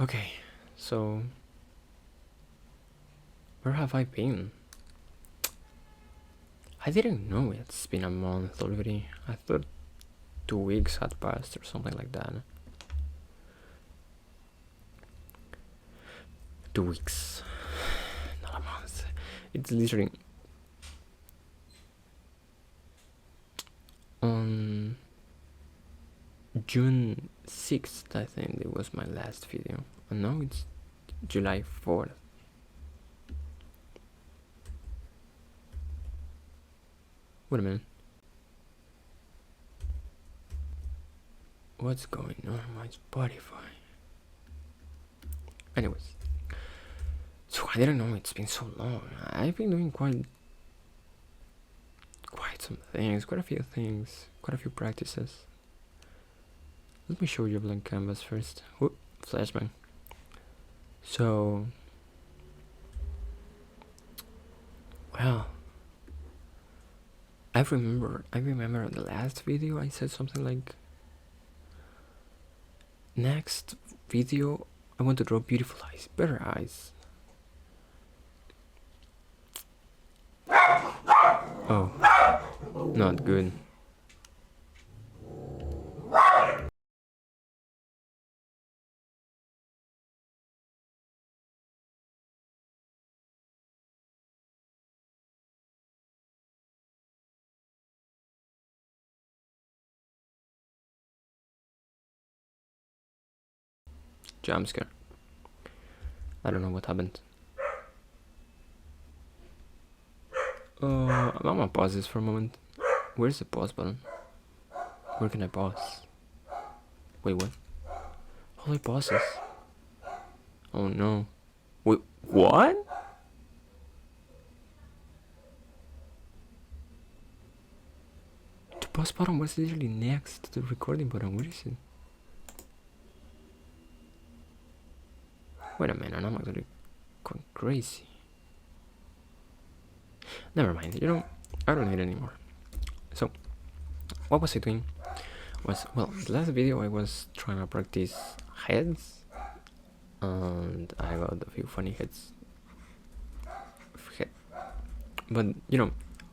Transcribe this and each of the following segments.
Okay, so where have I been? I didn't know it's been a month already. I thought 2 weeks had passed or something like that. 2 weeks, not a month. It's literally on June 6th, I think it was my last video, and now it's July 4th. Wait a minute. What's going on my Spotify? Anyways, so I didn't know it's been so long. I've been doing quite some things, quite a few things, quite a few practices. Let me show you a blank canvas first. Whoop, flashbang. So, well, I remember in the last video I said something like, next video I want to draw beautiful eyes, better eyes. Oh, not good. Jump scare. I don't know what happened. I'm gonna pause this for a moment. Where's the pause button? Where can I pause? Wait, what? How do I pause this? Oh no. Wait, what? The pause button was literally next to the recording button. Where is it? Wait a minute, I'm actually going crazy. Never mind, I don't need it anymore. So, what was I doing? Well, the last video I was trying to practice heads, and I got a few funny heads. But,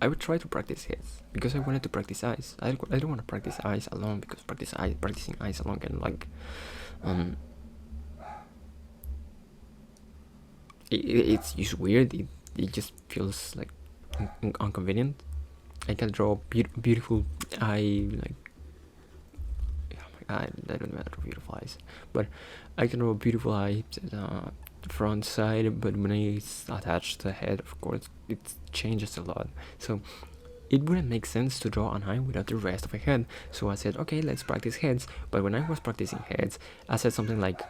I would try to practice heads, because I wanted to practice eyes. I don't want to practice eyes alone, because practicing eyes alone can, it's just weird. It just feels like inconvenient. I can draw beautiful eye, I don't matter beautiful eyes, but I can draw beautiful eye front side, but when it's attached to the head, of course, it changes a lot. So it wouldn't make sense to draw an eye without the rest of a head. So I said, okay, let's practice heads. But when I was practicing heads, I said something like,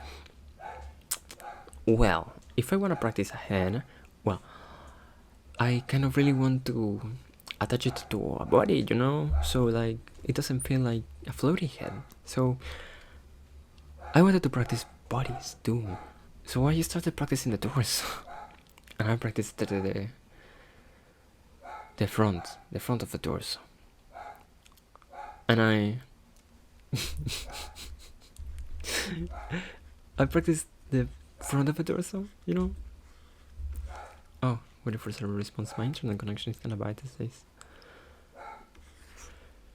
well, if I want to practice a head, well, I kind of really want to attach it to a body, so it doesn't feel like a floaty head. So I wanted to practice bodies too. So I started practicing the torso, and I practiced the front of the torso, and I practiced the front of the torso. Oh, waiting for server response. My internet connection is kinda bad these days.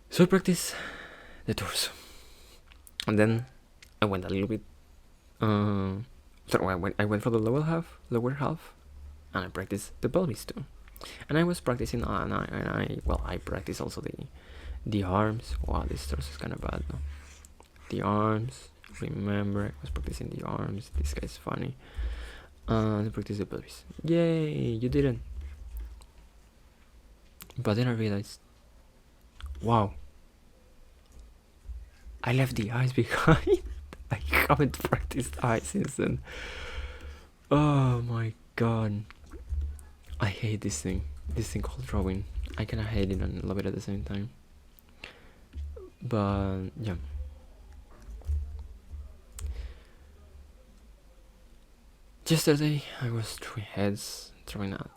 So I practiced the torso, and then I went a little bit. So I went for the lower half, and I practiced the pelvis too. And I was practicing, I practiced also the arms. Wow, this torso is kind of bad though. The arms. Remember, I was practicing the arms. This guy's funny. I practiced the pelvis. Yay, you didn't. But then I realized, wow, I left the eyes behind. I haven't practiced eyes since then. Oh my god. I hate this thing called drawing. I kinda hate it and love it at the same time. But yeah. Yesterday I was drawing heads, drawing out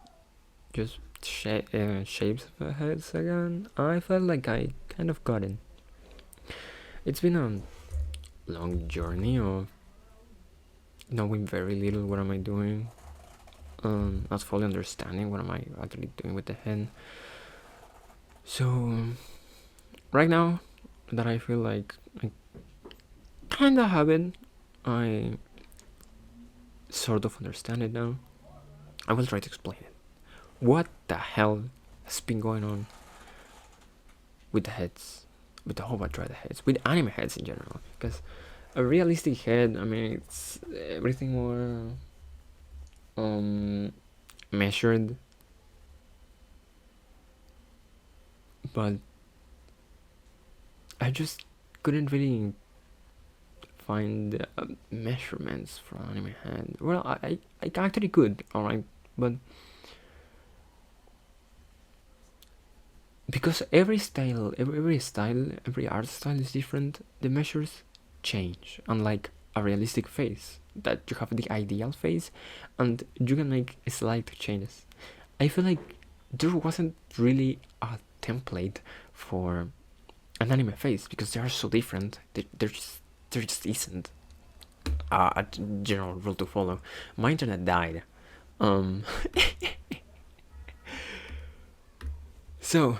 just shapes of heads again. I felt like I kind of got it. It's been a long journey of knowing very little what am I doing, not fully understanding what am I actually doing with the head. So right now that I feel like I kinda have it, I sort of understand it now. I will try to explain it. What the hell has been going on with the heads, with the whole the heads, with anime heads in general? Because a realistic head, I mean, it's everything more measured, but I just couldn't really find measurements for anime head. Well, I actually could, alright, but because every style, every art style is different, the measures change. Unlike a realistic face, that you have the ideal face, and you can make slight changes. I feel like there wasn't really a template for an anime face because they are so different. There just isn't a general rule to follow. My internet died. So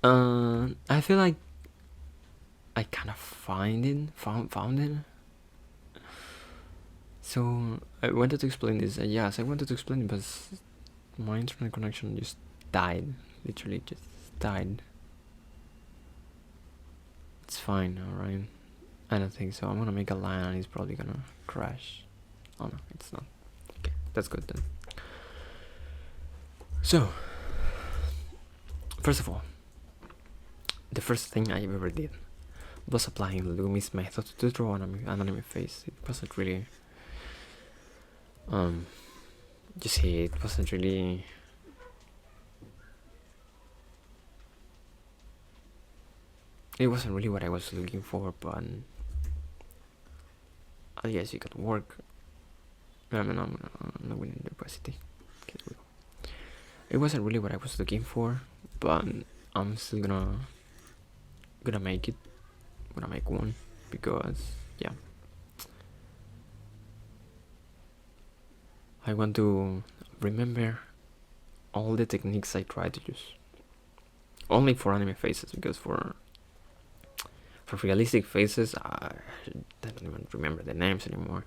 I feel like I kind of found it. So I wanted to explain this. Yes, I wanted to explain it, but my internet connection just died. Literally, just died. It's fine, alright. I don't think so. I'm gonna make a line and it's probably gonna crash. Oh no, it's not. Okay, that's good then. So, first of all, the first thing I ever did was applying Lumi's method to draw an anime face. It wasn't really you see, it wasn't really what I was looking for, but I guess it could work. I mean, I'm not winning the capacity. Okay, there we go. It wasn't really what I was looking for, but I'm still gonna make it. Gonna make one because yeah, I want to remember all the techniques I tried to use. Only for anime faces, because for realistic faces, I don't even remember the names anymore.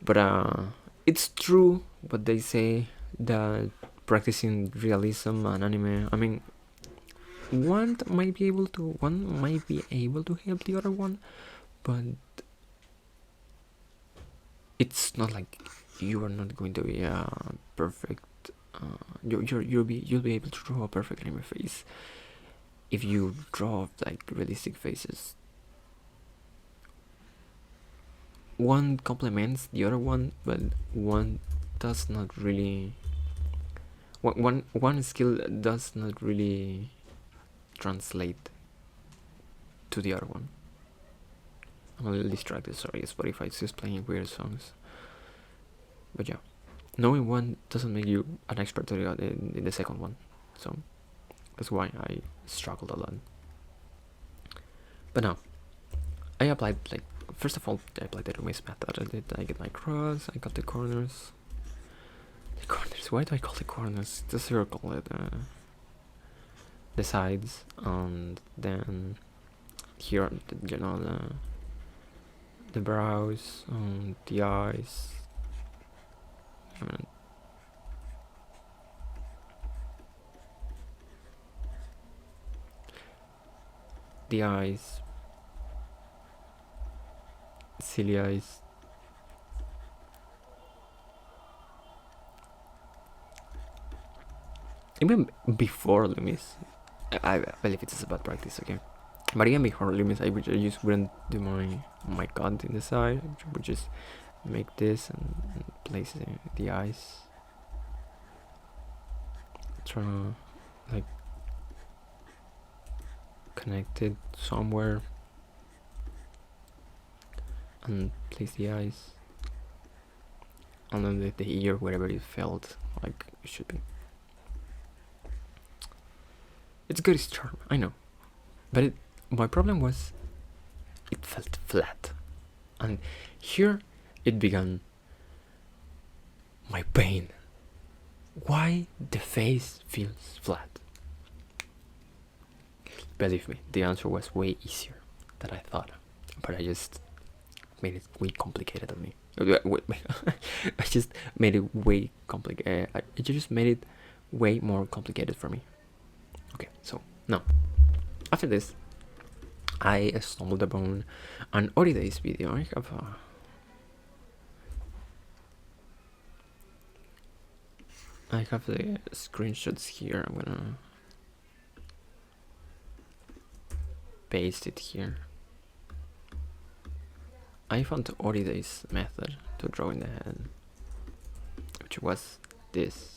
But it's true what they say, that practicing realism and anime, I mean, one might be able to help the other one, but it's not like you are not going to be perfect. You'll be able to draw a perfect anime face if you draw like realistic faces. One complements the other one, but one does not really. One skill does not really translate to the other one. I'm a little distracted, sorry, Spotify is just playing weird songs. But yeah, knowing one doesn't make you an expert in the second one, so that's why I struggled a lot. But now, I applied, like, first of all, I applied the Rumi's method. I get my cross, I got the corners. Why do I call the corners? The circle, the sides, and then here, you know, the brows, the eyes. The eyes, silly eyes. Even before Loomis, I believe it's about practice, okay? But even before Loomis, I just wouldn't do my cut in the side. I would just make this and place the eyes. Try to, like, connect it somewhere and place the eyes, and then the ear wherever it felt like it should be. It's got its charm, I know, but my problem was it felt flat. And here it began my pain. Why the face feels flat? Believe me, the answer was way easier than I thought, but I just made it way complicated on me. I just made it way complicated. I just made it way more complicated for me. Okay, so now, after this, I stumbled upon an holidays video. I have the screenshots here. I'm gonna paste it here. I found the holidays method to draw in the head, which was this.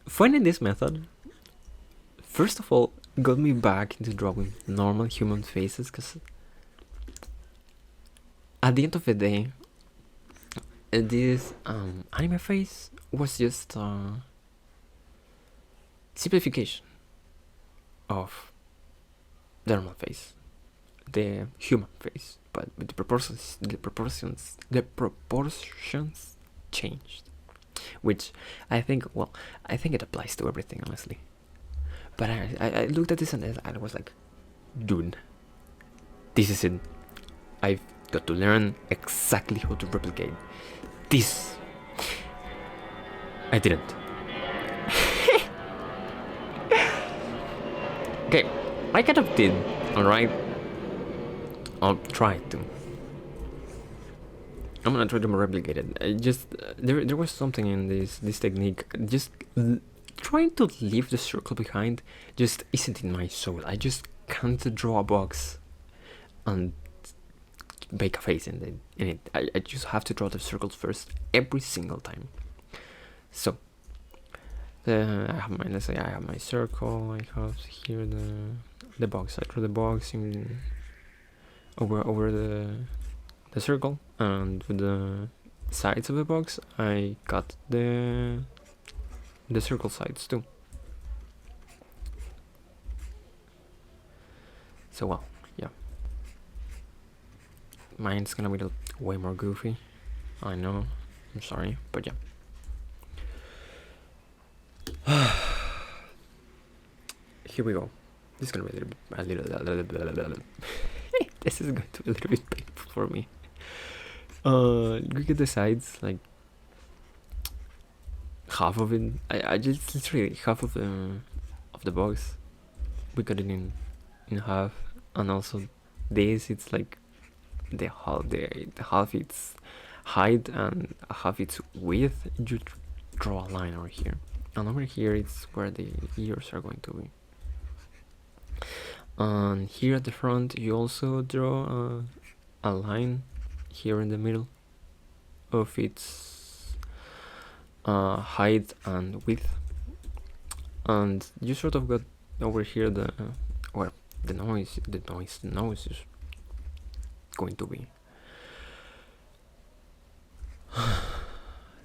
Finding this method, first of all, got me back into drawing normal human faces, because at the end of the day, this anime face was just simplification of the normal face, the human face, but with the proportions changed, which I think it applies to everything, honestly. But I looked at this and I was like, dude, this is it. I've got to learn exactly how to replicate this. I didn't. Okay, I kind of did, alright? I'll try to. I'm gonna try to replicate it. I just there was something in this technique. Just trying to leave the circle behind just isn't in my soul. I just can't draw a box and make a face in it. I just have to draw the circles first every single time. So I have my, let's say I have my circle. I have here the box. I draw the box in over the circle, and with the sides of the box I cut the circle sides too. So well, yeah, mine's gonna be way more goofy, I know, I'm sorry, but yeah. Here we go. This is gonna be a little this is going to be a little bit painful for me. Look at the sides, like half of it. I just literally half of the box. We cut it in half, and also this, it's like the half its height and half its width. You draw a line over here, and over here it's where the ears are going to be. And here at the front you also draw a line here in the middle of its height and width, and you sort of got over here the nose is going to be.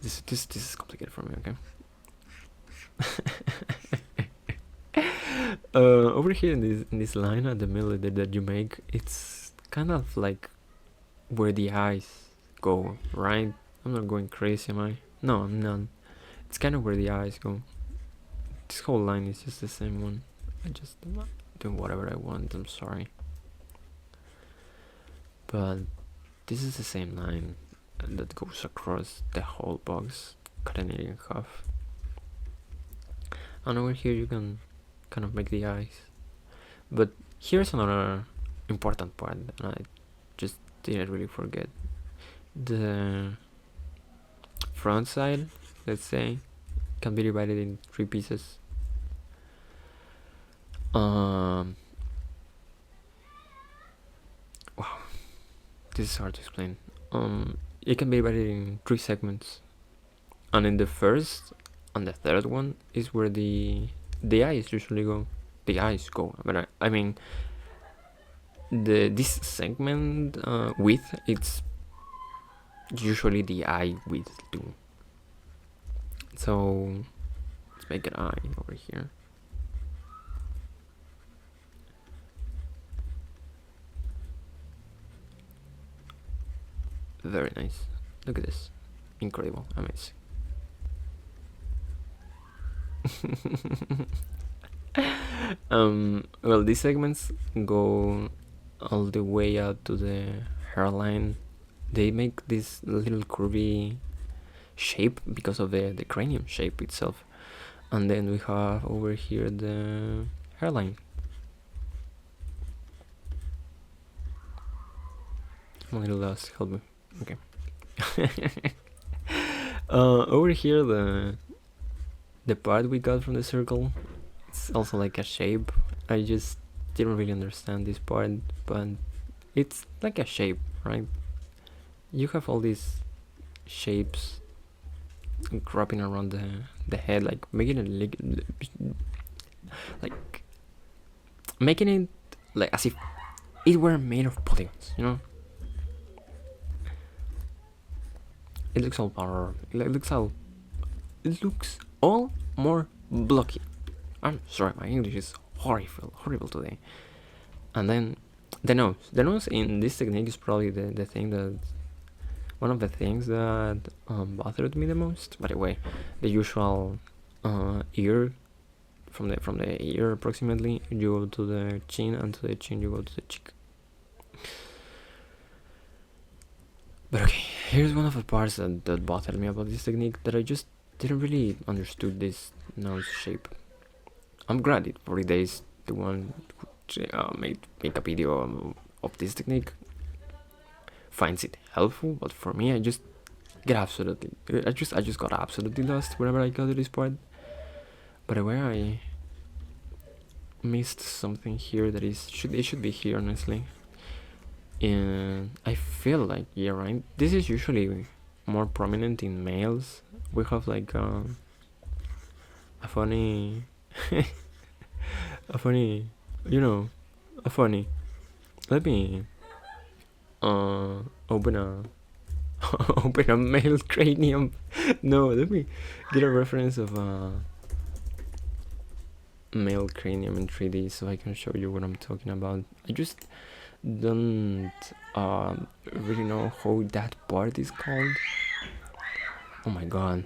This is complicated for me, okay? Over here in this line at the middle that you make, it's kind of like where the eyes go, right? I'm not going crazy, am I? No, I'm not. It's kind of where the eyes go. This whole line is just the same one. I just do whatever I want, I'm sorry. But this is the same line that goes across the whole box, cutting it in half. And over here you can kind of make the eyes. But here's another important part, and I just didn't really forget. The front side, let's say, can be divided in 3 pieces. Wow, this is hard to explain. It can be divided in 3 segments, and in the first and the third one is where the eyes usually go. The eyes go, but I mean this segment width, it's usually the eye width do. So let's make an eye over here. Very nice. Look at this. Incredible. Amazing. Well, these segments go all the way out to the hairline. They make this little curvy shape because of the cranium shape itself. And then we have over here the hairline. I'm a little lost, help me. Okay. Over here, the part we got from the circle, it's also like a shape. I just didn't really understand this part, but it's like a shape, right? You have all these shapes wrapping around the head, like making it like making it like as if it were made of polygons, you know? It looks all power. It looks all more blocky. I'm sorry, my English is horrible today. And then the nose in this technique is probably the thing that one of the things that bothered me the most. By the way, the usual ear from the ear approximately, you go to the chin, and to the chin you go to the cheek. But okay, here's one of the parts that bothered me about this technique, that I just didn't really understood this nose shape. I'm glad it for days the one who make a video of this technique finds it helpful, but for me I just got absolutely lost whenever I got to this part. But where I missed something here that it should be here, honestly. And I feel like, yeah, right, this is usually more prominent in males. We have like a funny let me open a open a male cranium. No, let me get a reference of a male cranium in 3D so I can show you what I'm talking about. I just don't really know how that part is called. Oh my god,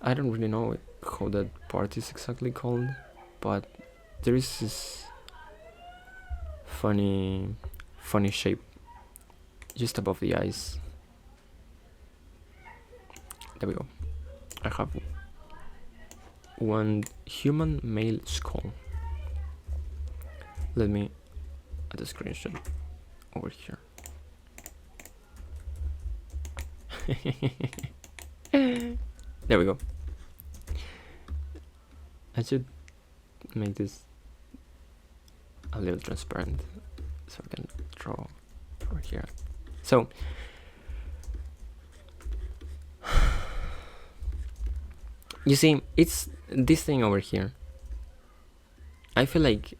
I don't really know how that part is exactly called, but there is this funny shape just above the eyes. There we go. I have one human male skull. Let me add a screenshot over here. There we go. I should make this a little transparent so I can draw over here. So you see, it's this thing over here. I feel like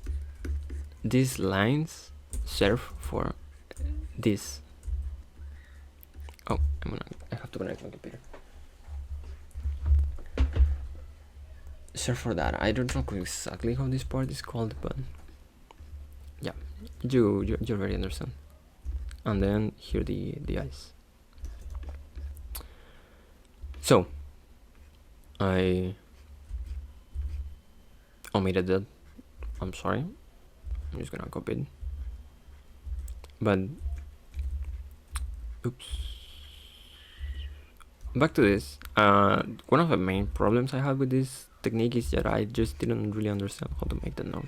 these lines serve for this. Oh, I have to connect my computer. Serve for that. I don't know exactly how this part is called, but yeah, you already understand. And then here the eyes. So I omitted that. I'm sorry. I'm just gonna copy it. But oops. Back to this. One of the main problems I had with this technique is that I just didn't really understand how to make the nose.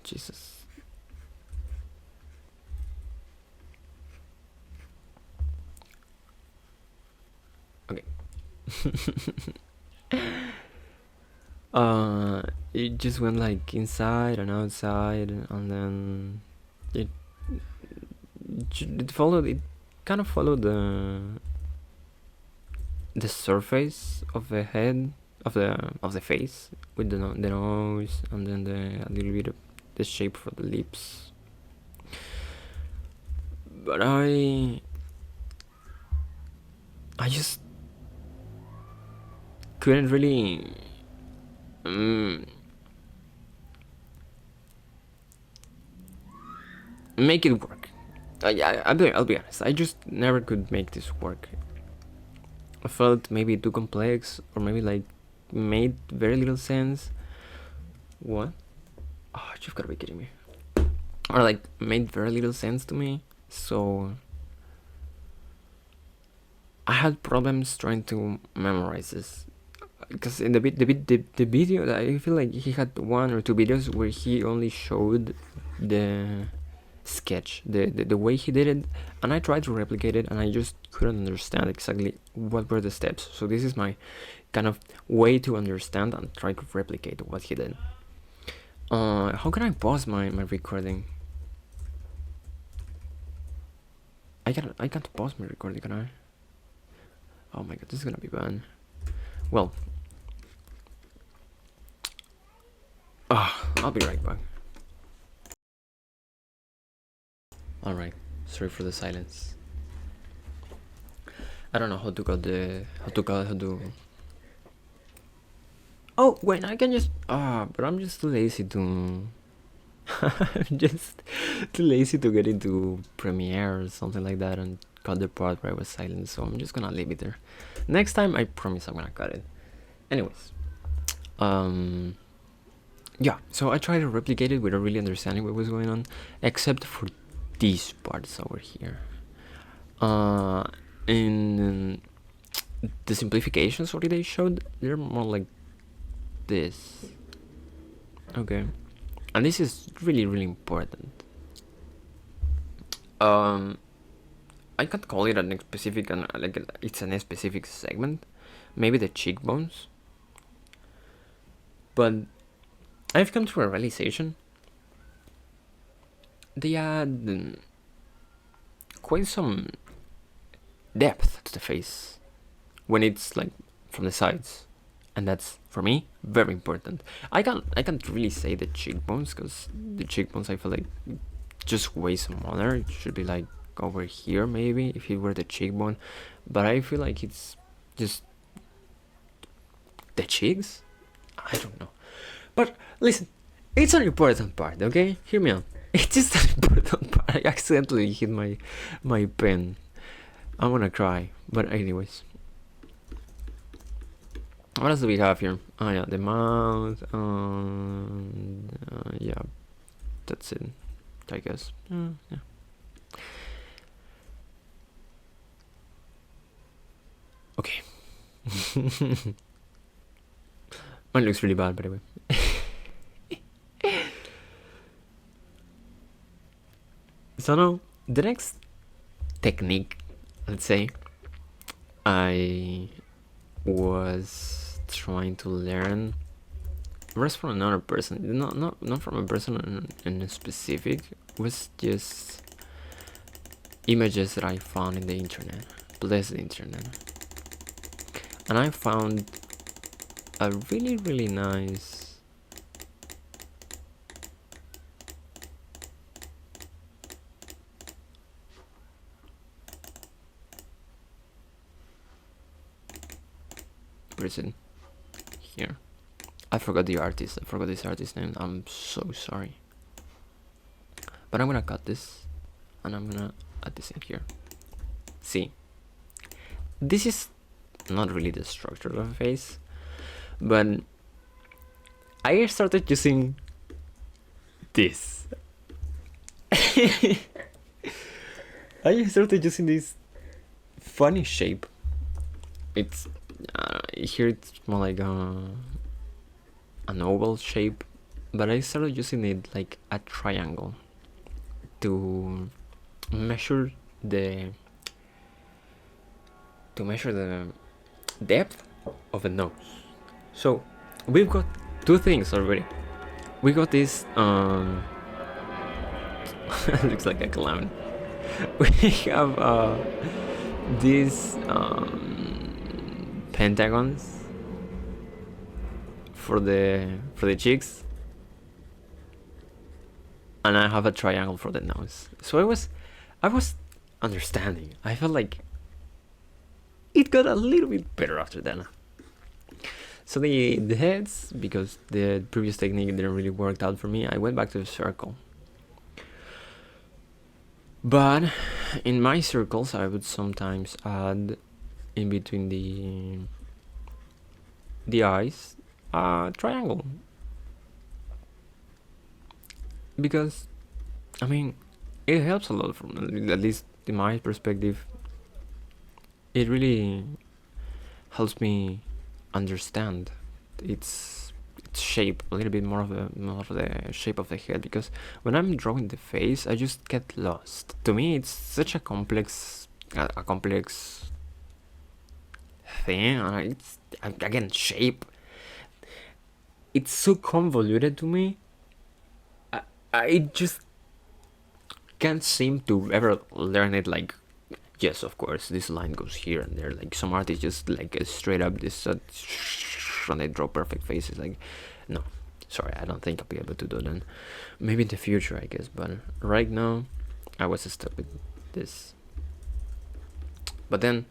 Jesus. Okay. It just went like inside and outside, and then it kind of followed the surface of the head of the face, with the nose, and then a little bit of the shape for the lips. but I just couldn't really make it work. I'll be honest. I just never could make this work. I felt maybe too complex, or maybe like made very little sense. What? Oh, you've got to be kidding me. Or like made very little sense to me. So I had problems trying to memorize this. Because in the video, I feel like he had 1 or 2 videos where he only showed the sketch, the way he did it, and I tried to replicate it, and I just couldn't understand exactly what were the steps. So this is my kind of way to understand and try to replicate what he did. How can I pause my recording? I can't pause my recording, can I? Oh my god, this is gonna be bad. Well, I'll be right back. Alright, sorry for the silence. I don't know how to Oh wait, I can just but I'm just too lazy to I'm just too lazy to get into Premiere or something like that and cut the part where I was silent, so I'm just gonna leave it there. Next time I promise I'm gonna cut it. Anyways, yeah, so I tried to replicate it without really understanding what was going on, except for these parts over here. In the simplifications already they showed, they're more like this. Okay, and this is really important. I can't call it a specific, like it's a specific segment, maybe the cheekbones, but I've come to a realization. They add quite some depth to the face when it's like from the sides, and that's for me very important. I can't really say the cheekbones, because the cheekbones I feel like just way smaller. It should be like over here maybe if it were the cheekbone, but I feel like it's just the cheeks. I don't know, but listen, it's an important part, okay? Hear me out. It's just an important part. I accidentally hit my pen. I'm gonna cry. But anyways, what else do we have here? Oh yeah, the mouth. Yeah, that's it, I guess. Yeah. Okay. Mine looks really bad, by the way. So now, the next technique, let's say, I was trying to learn was from another person, not from a person in a specific. It was just images that I found in the internet, bless the internet, and I found a really nice person here. I forgot the artist. I forgot this artist's name. I'm so sorry. But I'm gonna cut this and I'm gonna add this in here. See, this is not really the structure of a face, but I started using this. I started using this funny shape. It's here it's more like an oval shape, but I started using it like a triangle to measure the depth of the nose. So we've got two things already. We got this looks like a clown. We have these pentagons for the cheeks, and I have a triangle for the nose. So I was understanding. I felt like it got a little bit better after that. So the heads, because the previous technique didn't really work out for me, I went back to the circle. But in my circles, I would sometimes add in between the eyes a triangle, because I mean it helps a lot, from at least in my perspective. It really helps me understand its shape a little bit more of the shape of the head, because when I'm drawing the face, I just get lost. To me, it's such a complex thing. It's, again, shape. It's so convoluted to me. I just can't seem to ever learn it. Like, yes, of course, this line goes here and there. Like, some artists just like straight up this and they draw perfect faces. Like, no, sorry, I don't think I'll be able to do that. Maybe in the future, I guess, but right now I was stuck with this. But then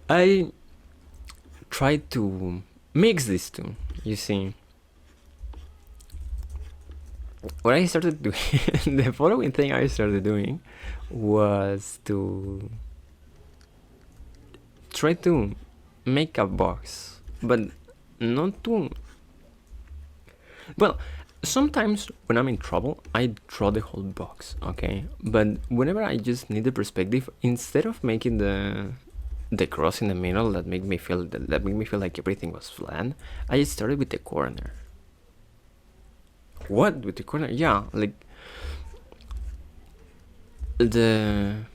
I tried to mix these two. You see, what I started doing, the following thing I started doing was to try to make a box, but not to. Well, sometimes when I'm in trouble, I draw the whole box, okay? But whenever I just need the perspective, instead of making the cross in the middle that made me feel like everything was flat, I started with the corner. What, with the corner? Yeah, like the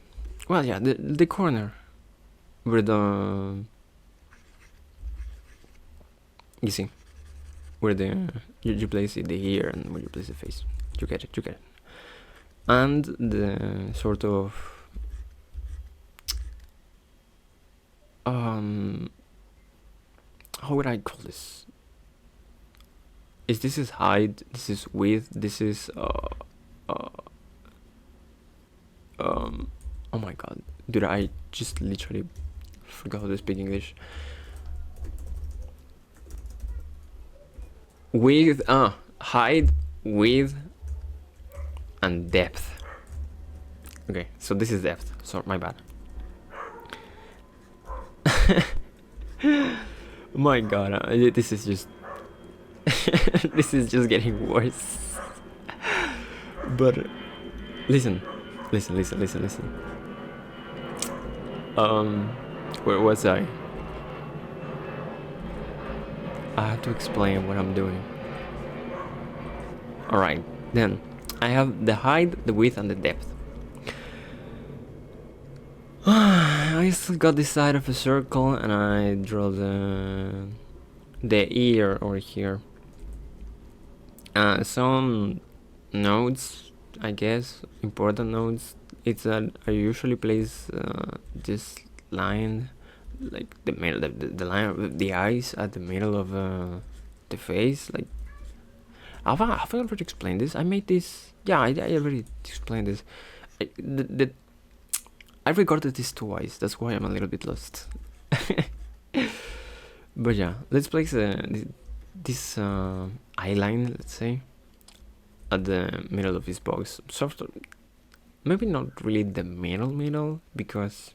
corner where you see where you place the ear and where you place the face. You get it. And the sort of how would I call this? This is height, this is width, this is oh my god, dude, I just literally forgot how to speak English. Width, height, width, and depth. Okay, so this is depth. So my bad. My god, this is just this is just getting worse. But listen. Where was I? I have to explain what I'm doing. Alright, then I have the height, the width, and the depth. I still got this side of a circle, and I draw the ear over here. Some notes, I guess, important notes. It's that I usually place this line, like the middle, the line of the eyes at the middle of the face. Like, have I already explained this? I made this. Yeah, I already explained this. I recorded this twice. That's why I'm a little bit lost. But yeah, let's place this eye line, let's say, at the middle of this box. Sort of, maybe not really the middle, because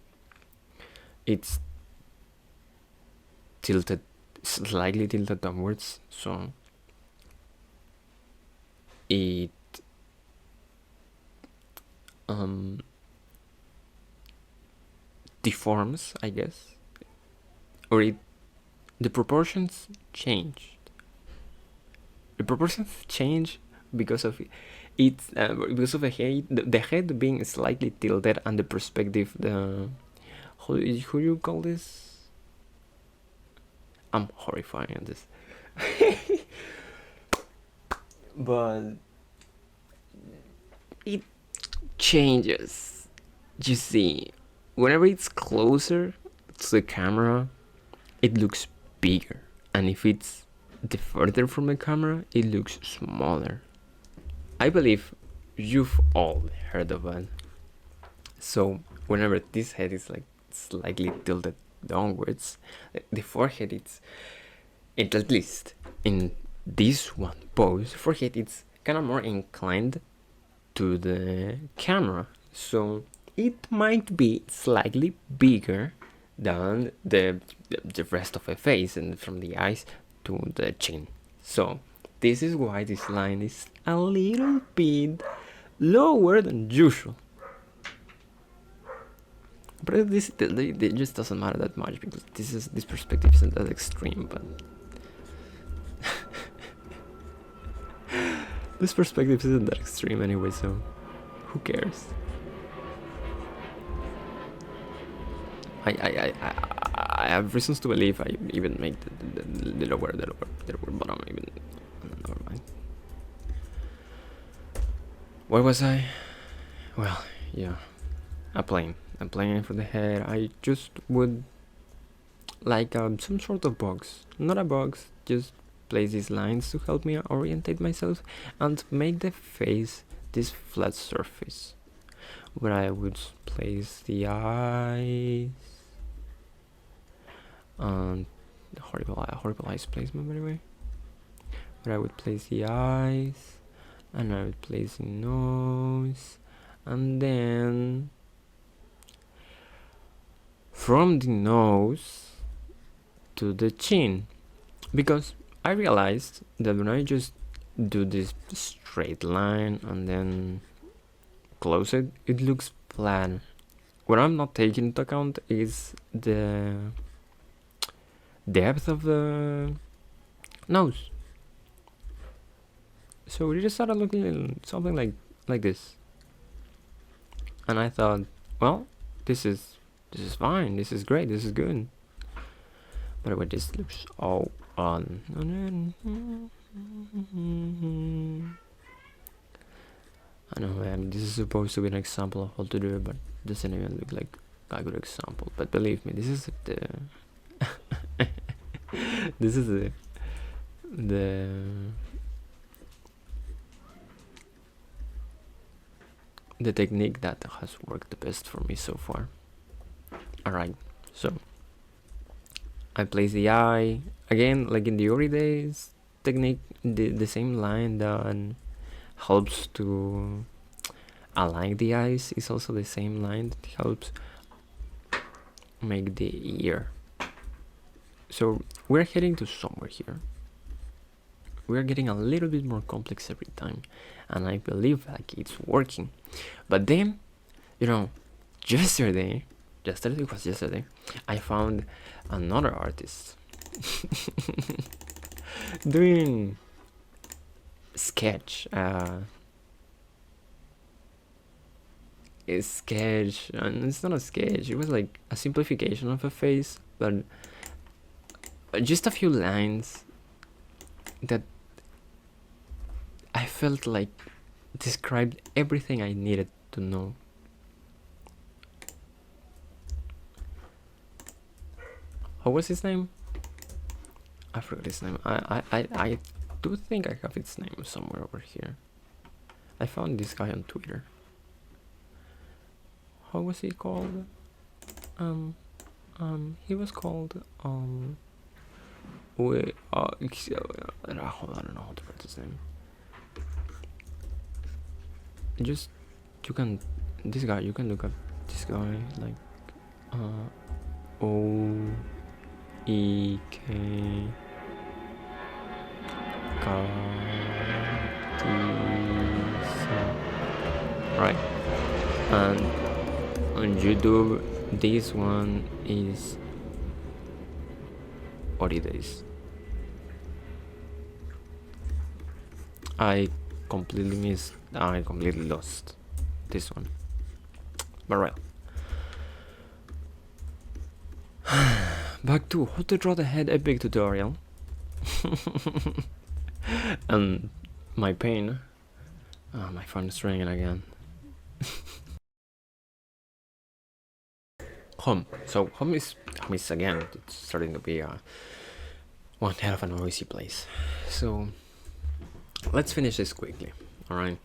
it's slightly tilted downwards, so it deforms, I guess, or the proportions changed. The proportions change because of because of the head being slightly tilted, and the perspective, who you call this? I'm horrifying at this. But it changes. You see, whenever it's closer to the camera, it looks bigger, and if it's the further from the camera, it looks smaller. I believe you've all heard of it. So whenever this head is like slightly tilted downwards, the forehead it at least in this one pose, forehead it's kind of more inclined to the camera, so it might be slightly bigger than the rest of the face, and from the eyes to the chin. So this is why this line is a little bit lower than usual. But this it just doesn't matter that much because this perspective isn't that extreme, but this perspective isn't that extreme anyway, so who cares? I have reasons to believe I even make the lower bottom even. Never mind. Where was I? Well, yeah, a plane for the head. I just would like some sort of box, not a box, just place these lines to help me orientate myself and make the face this flat surface where I would place the eyes and horrible eyes placement, by the way, where I would place the eyes and I would place the nose, and then from the nose to the chin, because I realized that when I just do this straight line and then close it, it looks flat. What I'm not taking into account is the depth of the nose. So it just started looking something like this, and I thought, well, this is fine, this is great, this is good. But what this looks all on. I know, man, this is supposed to be an example of how to do it, but it doesn't even look like a good example. But believe me, this is the this is the technique that has worked the best for me so far. Alright, so I place the eye again, like in the early days technique, the same line that helps to align the eyes is also the same line that helps make the ear. So we're heading to somewhere here. We're getting a little bit more complex every time, and I believe like it's working. But then, you know, yesterday, I found another artist doing sketch. A sketch, and it's not a sketch. It was like a simplification of a face, but just a few lines that I felt like described everything I needed to know. What was his name? I forgot his name. I do think I have its name somewhere over here. I found this guy on Twitter. How was he called? He was called wait, hold on, I don't know how to write his name. Just you can look up this guy, like O-E-K right, and on YouTube this one is holidays. I completely lost this one, but right. Back to how to draw the head epic tutorial. And my pain. Oh, my phone is ringing again. Home. So home is again, it's starting to be one hell of a noisy place. So let's finish this quickly. All right.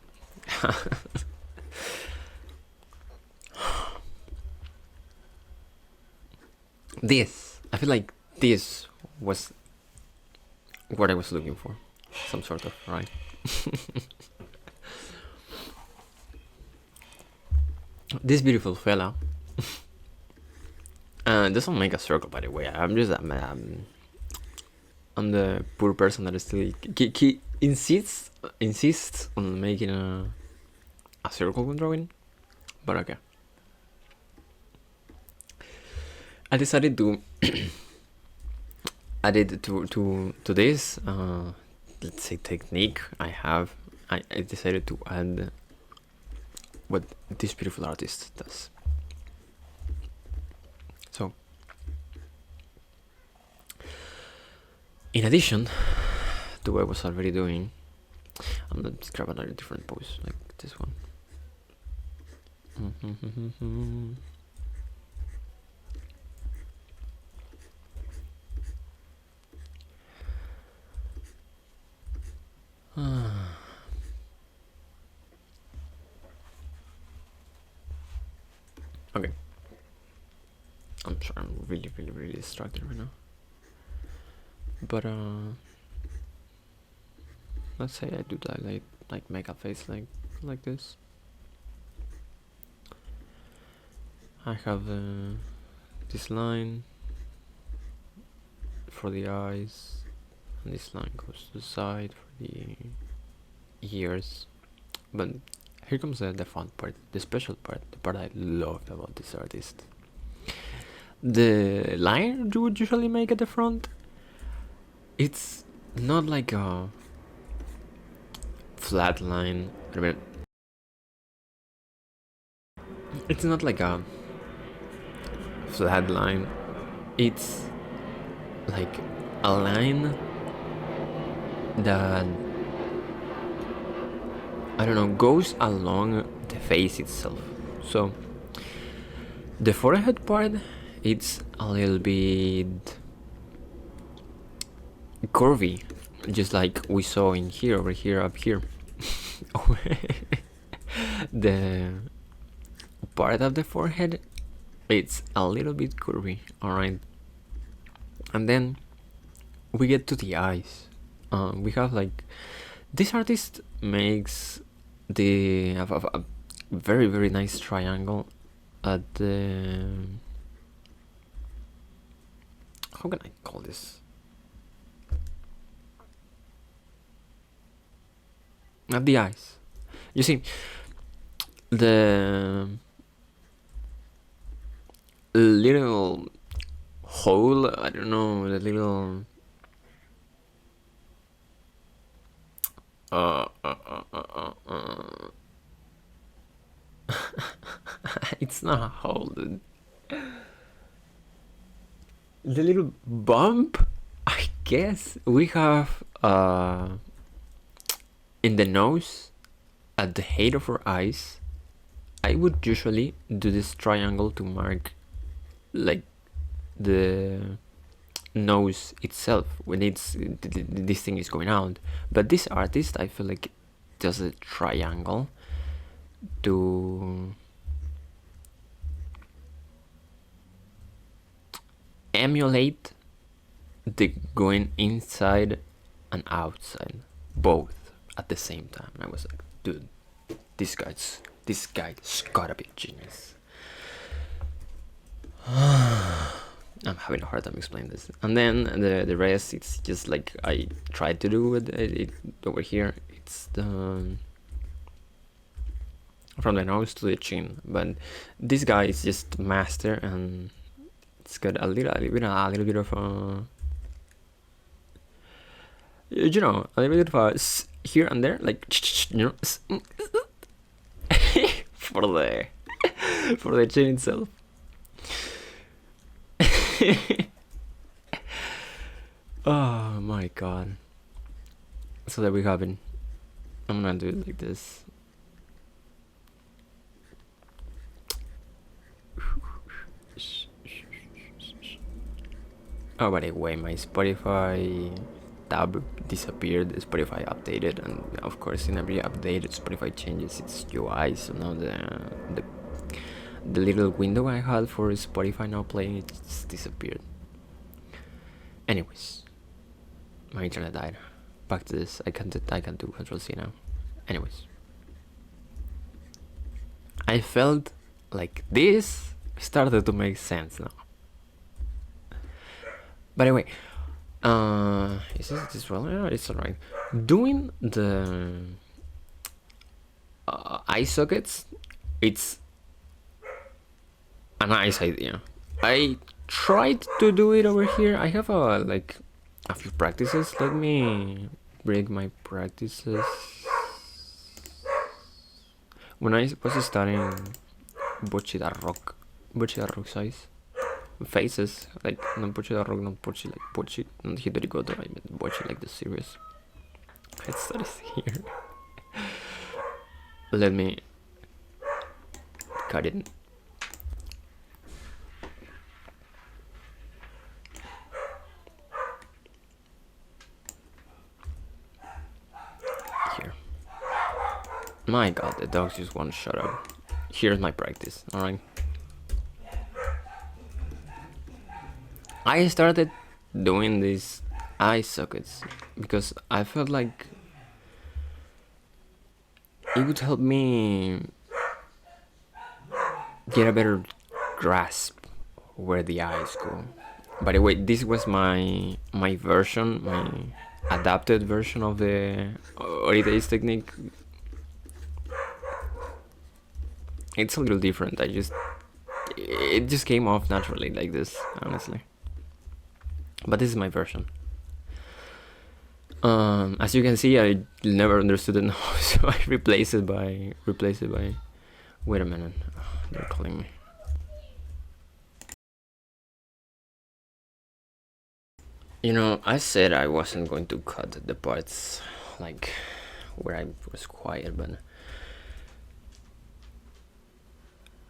This, I feel like this was what I was looking for. Some sort of, right? This beautiful fella doesn't make a circle, by the way. I'm the poor person that is still he insists on making a circle when drawing, but okay. I decided to add it to this let's say technique I have. I decided to add what this beautiful artist does. So, in addition to what I was already doing, I'm gonna grab another different pose like this one. Okay. I'm sorry, I'm really distracted right now. But let's say I do that, like make a face like this. I have this line for the eyes, and this line goes to the side for the ears. But here comes the fun part, the special part, the part I loved about this artist. The line you would usually make at the front, it's not like a flat line. I mean, it's not like a flat line. It's like a line that, I don't know, goes along the face itself. So the forehead part, it's a little bit curvy, just like we saw in here, over here, up here. The part of the forehead, it's a little bit curvy, alright. And then we get to the eyes. We have like, this artist makes a very nice triangle at the, how can I call this? At the eyes. You see, the little hole, I don't know, the little it's not a hole, dude. The little bump, I guess we have in the nose, at the height of our eyes. I would usually do this triangle to mark like the nose itself when this thing is going out. But this artist, I feel like, does a triangle to emulate the going inside and outside, both at the same time. And I was like, dude, this guy's gotta be a genius. I'm having a hard time explaining this. And then the rest, it's just like I tried to do it over here. It's the from the nose to the chin, but this guy is just master, and it's got a little bit of a, you know, a little bit of a here and there, like, you know, for the chin itself. Oh my god. So there we have it. I'm gonna do it like this. Oh, by the way, my Spotify tab disappeared, Spotify updated, and of course in every update Spotify changes its UI, so now the little window I had for Spotify now playing, it's disappeared. Anyways, my internet died. Back to this. I can do Control-C now. Anyways, I felt like this started to make sense now. By the way, is this well? Yeah, it's alright. Doing the eye sockets, it's a nice idea. I tried to do it over here. I have a few practices. Let me break my practices. When I was studying Bochi da Rock size faces, like not Bochi da Rock, not Bochi like Bochi, not Hidorigoto, I meant Bochi like the series. It starts here. Let me cut it. Here. My god, the dogs just won't shut up. Here's my practice, alright? I started doing these eye sockets because I felt like it would help me get a better grasp where the eyes go. By the way, this was my version, my adapted version of the Orida's technique. It's a little different. It just came off naturally like this, honestly. But this is my version. As you can see, I never understood it now, so I replace it by. Wait a minute, they're calling me. You know, I said I wasn't going to cut the parts like where I was quiet, but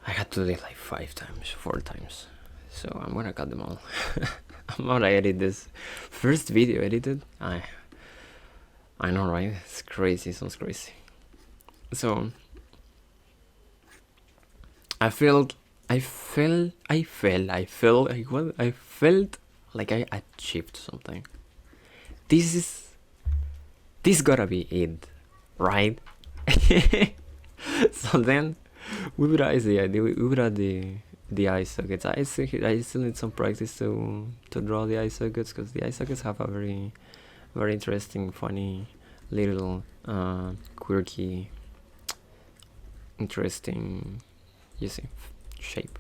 I had to do it like 4 times, so I'm gonna cut them all. I'm gonna edit this first video edited. I know, right? It's crazy, sounds crazy. So I felt like I achieved something. This gotta be it, right? So then we would add the eye sockets. I still need some practice to draw the eye sockets, because the eye sockets have a very interesting, funny, little quirky, interesting, you see, shape.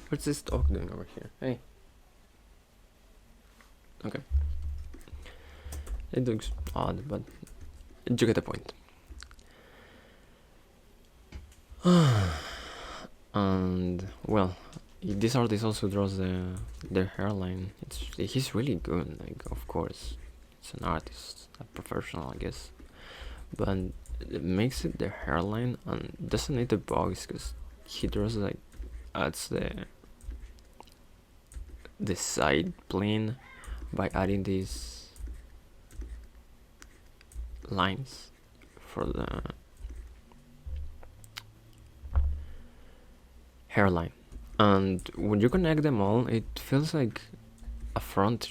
What's this dog doing over here? Hey. Okay. It looks odd, but you get the point. And well, this artist also draws their hairline. He's really good. Like, of course, it's an artist, a professional, I guess. But it makes it their hairline and doesn't need the box, because he draws like adds the side plane by adding these lines for the hairline, and when you connect them all, it feels like a frontal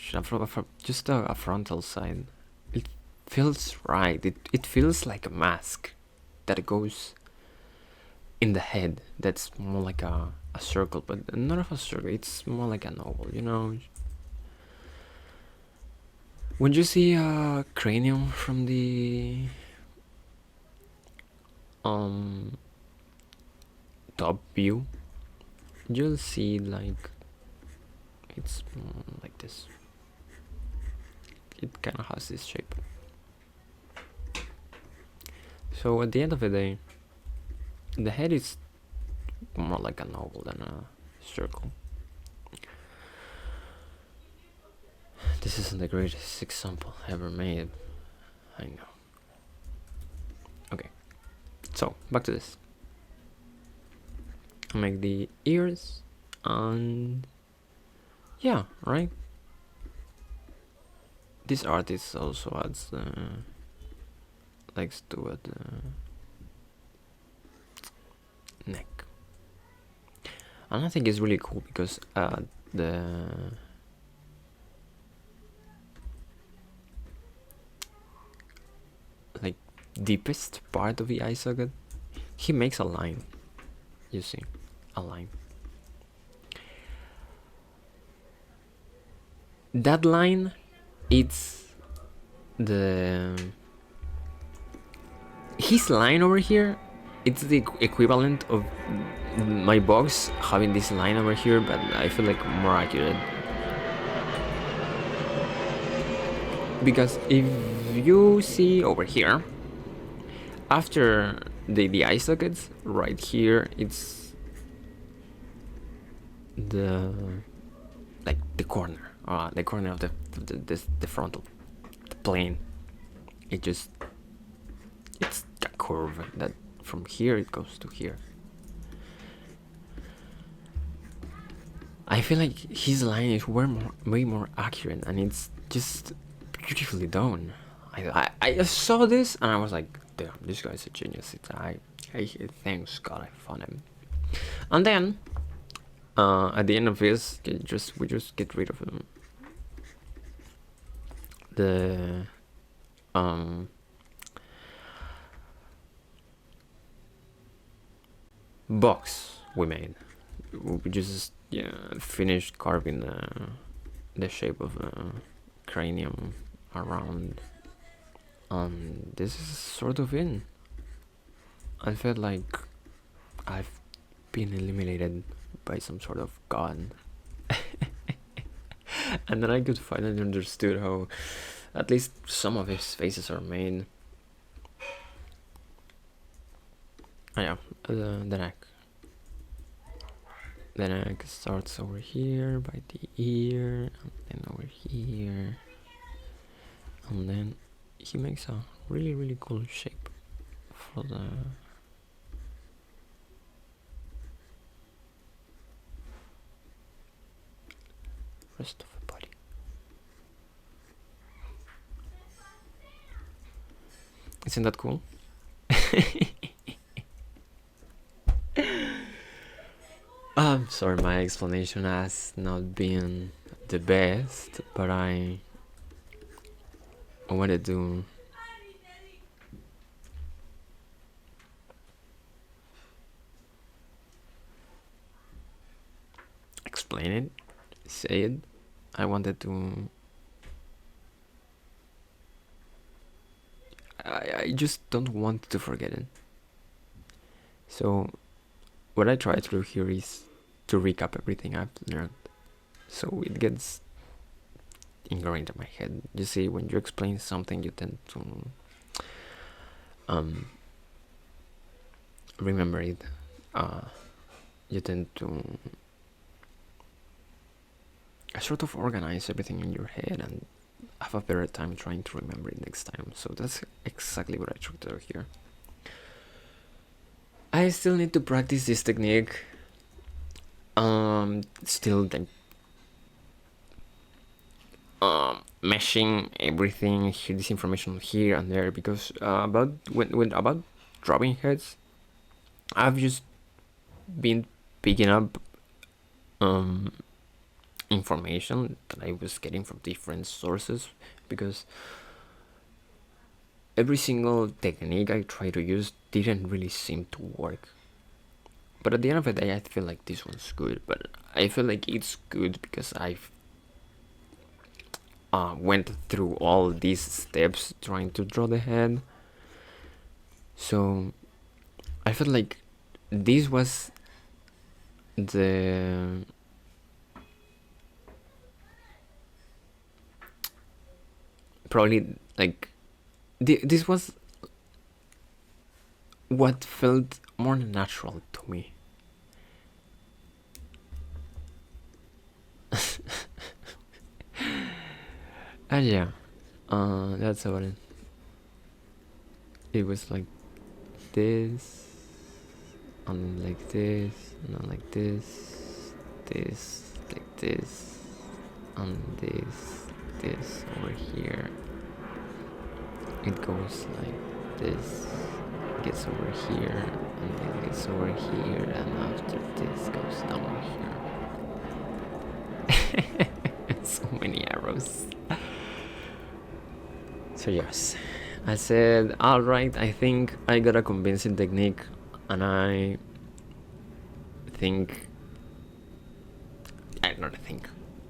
side. It feels right. It feels like a mask that goes in the head. That's more like a circle, but not of a circle. It's more like an oval, you know. When you see a cranium from the top view, you'll see like it's like this. It kind of has this shape. So at the end of the day, the head is more like an oval than a circle. This isn't the greatest example ever made, I know. Okay, so back to this. I'll make the ears, and yeah, right? This artist also adds likes to add neck, and I think it's really cool because the like deepest part of the eye socket, he makes a line. You see, a line. That line, it's his line over here. It's the equivalent of my box having this line over here, but I feel like more accurate. Because if you see over here, after the eye sockets, right here, it's the corner, the corner of the frontal, the plane. It's a curve that from here it goes to here. I feel like his line is way more accurate, and it's just beautifully done. I saw this and I was like, damn, this guy's a genius. Thanks God I found him. And then at the end of this, we just get rid of him. The box we made. We just finished carving the shape of the cranium around. This is sort of in. I felt like I've been eliminated by some sort of god. And then I could finally understood how at least some of his faces are made. Oh yeah, the neck. The neck starts over here by the ear, and then over here. And then he makes a really cool shape for the rest of the body. Isn't that cool? I'm sorry, my explanation has not been the best, but I wanted to explain it, say it. I wanted to. I just don't want to forget it. So, what I try to do here is to recap everything I've learned, so it gets ingrained in my head. You see, when you explain something, you tend to remember it. You tend to sort of organize everything in your head and have a better time trying to remember it next time. So that's exactly what I try to do here. I still need to practice this technique. Still like meshing everything here, this information here and there, because about dropping heads, I've just been picking up information that I was getting from different sources, because every single technique I try to use didn't really seem to work. But at the end of the day, I feel like this one's good. But I feel like it's good because I've went through all these steps trying to draw the head. So I felt like this was the probably like this was what felt more natural to me. And yeah, that's about it. It was like this, and like this, and like this, like this, and this, this over here. It goes like this, gets over here, and then gets over here, and after this goes down here. So many arrows. So yes, I said, alright, I think I got a convincing technique, and I think,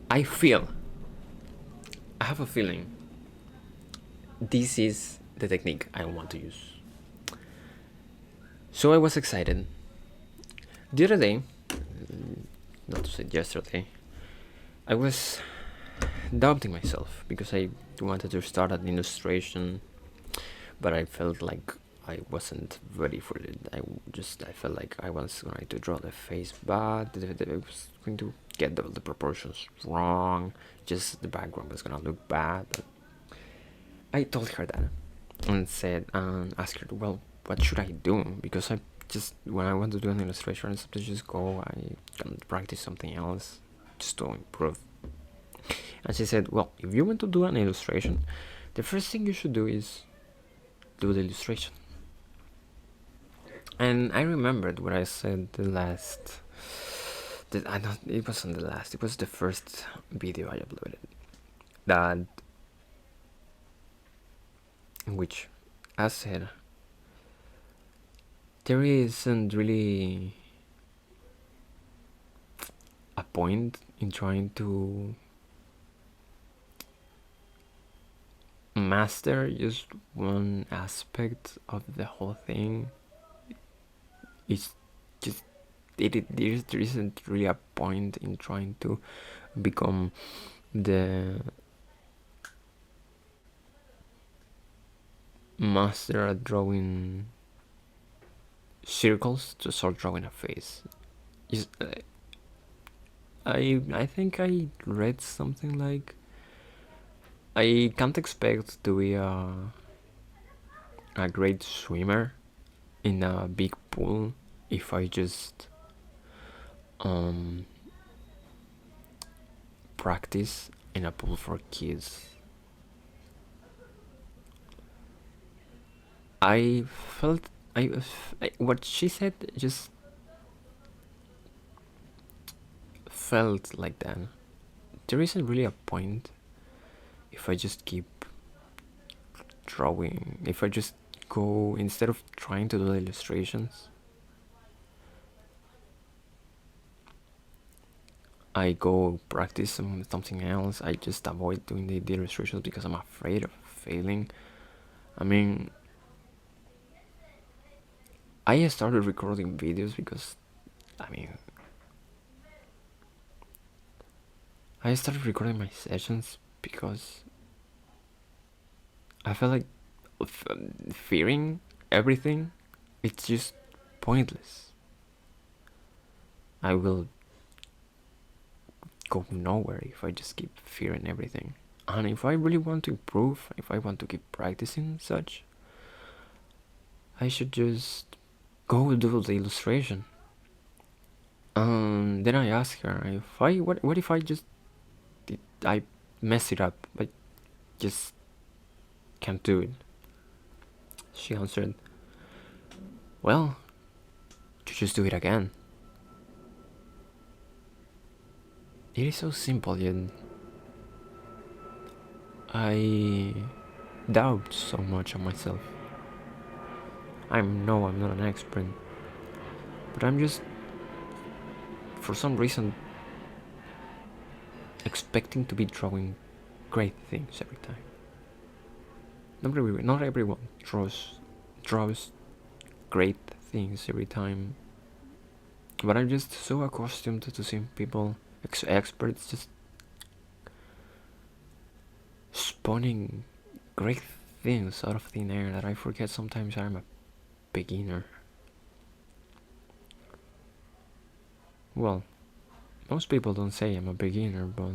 I feel, I have a feeling this is the technique I want to use. So I was excited. The other day, not to say yesterday, I was doubting myself because I wanted to start an illustration, but I felt like I wasn't ready for it. I felt like I was going to draw the face bad, I was going to get the proportions wrong, just the background was gonna look bad. But I told her that and asked her, well, what should I do? Because I just, when I want to do an illustration, I sometimes just go, I can practice something else just to improve. And she said, well, if you want to do an illustration, the first thing you should do is do the illustration. And I remembered what I said it wasn't the last, it was the first video I uploaded, that in which I said there isn't really a point in trying to master just one aspect of the whole thing. It's just there isn't really a point in trying to become the master at drawing circles to start drawing a face. I think I read something like, I can't expect to be a great swimmer in a big pool if I just practice in a pool for kids. I felt what she said just felt like that. There isn't really a point if I just keep drawing, if I just go, instead of trying to do the illustrations, I go practice something else. I just avoid doing the illustrations because I'm afraid of failing. I mean, I started recording videos because, I started recording my sessions because I felt like fearing everything, it's just pointless. I will go nowhere if I just keep fearing everything. And if I really want to improve, if I want to keep practicing such, I should just go do the illustration. Then I asked her, what if I just I mess it up, but just can't do it? She answered, well, you just do it again. It is so simple, yet I doubt so much on myself. I know I'm not an expert, but I'm just, for some reason, expecting to be drawing great things every time. Not everyone draws great things every time, but I'm just so accustomed to seeing people, experts, just spawning great things out of thin air that I forget sometimes I'm a beginner. Well, most people don't say I'm a beginner, but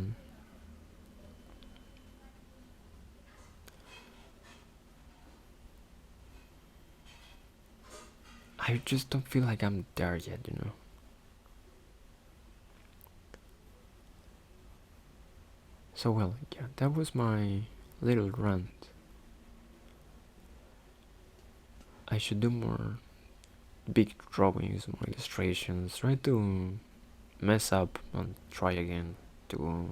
I just don't feel like I'm there yet, you know. So well, yeah, that was my little rant. I should do more big drawings, more illustrations, try to mess up and try again to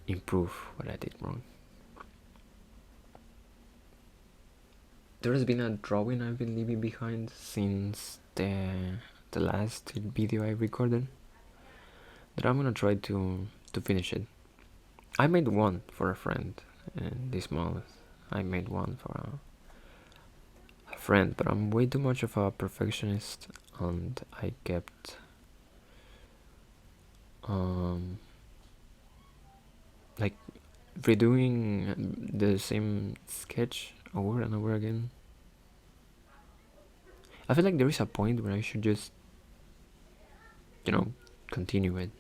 improve what I did wrong. There has been a drawing I've been leaving behind since the last video I recorded that I'm gonna try to finish it. I made one for a friend this month. I made one for a friend, but I'm way too much of a perfectionist, and I kept like redoing the same sketch over and over again. I feel like there is a point where I should just, continue it.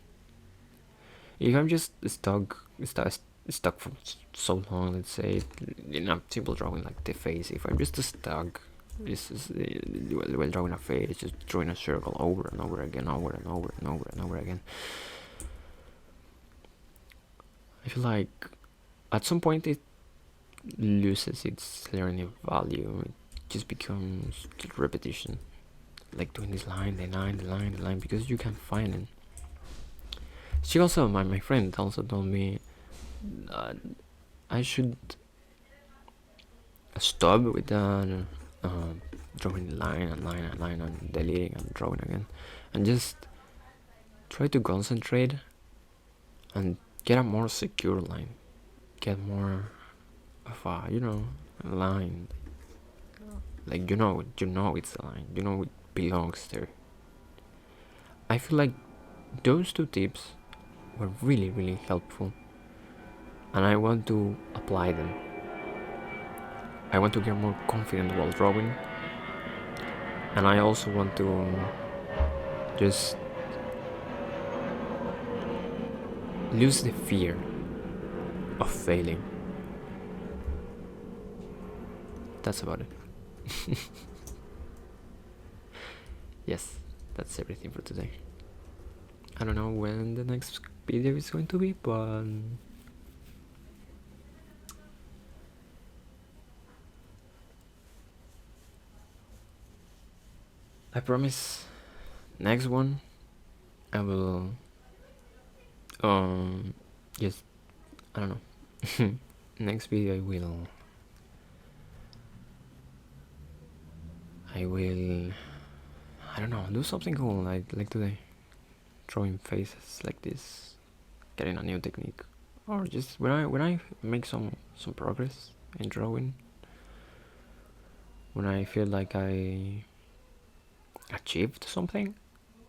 If I'm just stuck for so long, let's say, in a simple drawing like the face, if I'm just stuck, while drawing a face, just drawing a circle over and over again, over and over and over and over again, I feel like at some point it loses its learning value. It just becomes repetition, like doing this line, the line, because you can find it. She also, my friend also told me I should stop with the drawing line and deleting and drawing again, and just try to concentrate and get a more secure line, get more of a line, like it's a line, it belongs there. I feel like those two tips were really helpful, and I want to apply them. I want to get more confident while drawing, and I also want to just lose the fear of failing. That's about it. Yes, that's everything for today. I don't know when the next video is going to be, but I promise next one I will just, I don't know. Next video I will I don't know, do something cool like today, drawing faces like this, getting a new technique, or just when I make some progress in drawing, when I feel like I achieved something,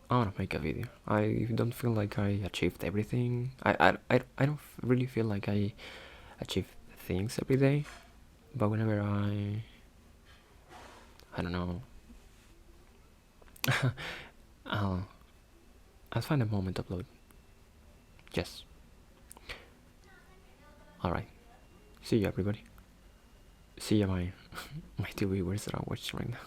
I wanna make a video. I don't feel like I achieved everything. I don't really feel like I achieve things every day, but whenever I don't know, I'll find a moment to upload. Yes. Alright. See you, everybody. See you, my two viewers that are watching right now.